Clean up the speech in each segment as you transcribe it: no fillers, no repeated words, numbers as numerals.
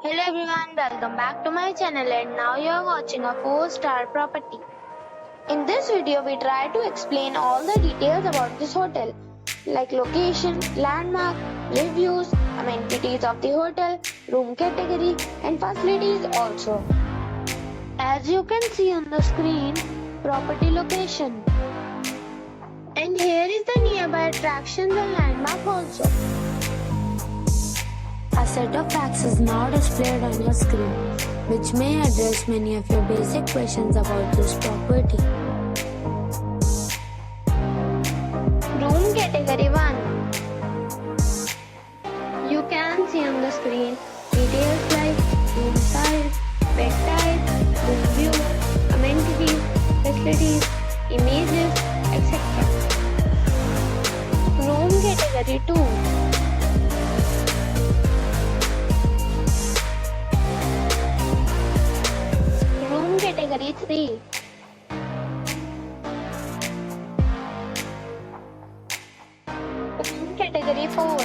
Hello everyone, welcome back to my channel and now you are watching a 4-star property. In this video, we try to explain all the details about this hotel, like location, landmark, reviews, amenities of the hotel, room category and facilities also. As you can see on the screen, property location. And here is the nearby attractions and landmark also. A set of facts is now displayed on your screen, which may address many of your basic questions about this property. Room category 1. You can see on the screen details like room size, bed type, room view, amenities, facilities, images, etc. Room category 2. Category 3. Category 4.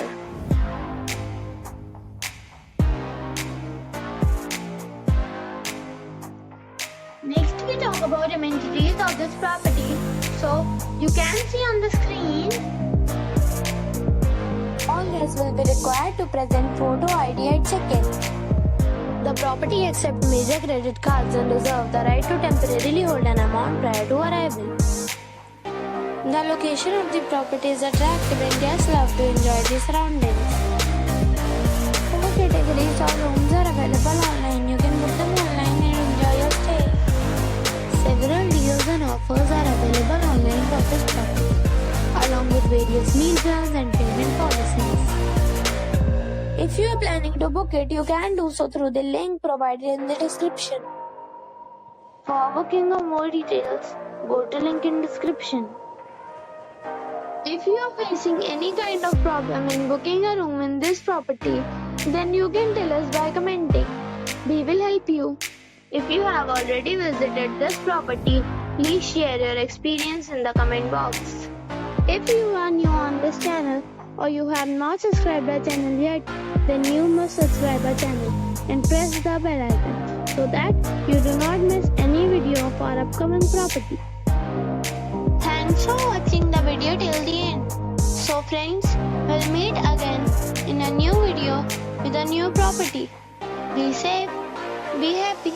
Next we talk about amenities of this property. So you can see on the screen, all guests will be required to present photo ID at check-in. The property accepts major credit cards and reserves the right to temporarily hold an amount prior to arrival. The location of the property is attractive and guests love to enjoy the surroundings. 4 categories of rooms are available online. You can book them online and enjoy your stay. Several deals and offers are available online for this property, along with various meal plans and payment policies. If you are planning to book it, you can do so through the link provided in the description. For booking or more details, go to link in description. If you are facing any kind of problem in booking a room in this property, then you can tell us by commenting. We will help you. If you have already visited this property, please share your experience in the comment box. If you are new on this channel, or you have not subscribed our channel yet, then you must subscribe our channel and press the bell icon so that you do not miss any video of our upcoming property. Thanks for watching the video till the end. So friends, we'll meet again in a new video with a new property. Be safe, be happy.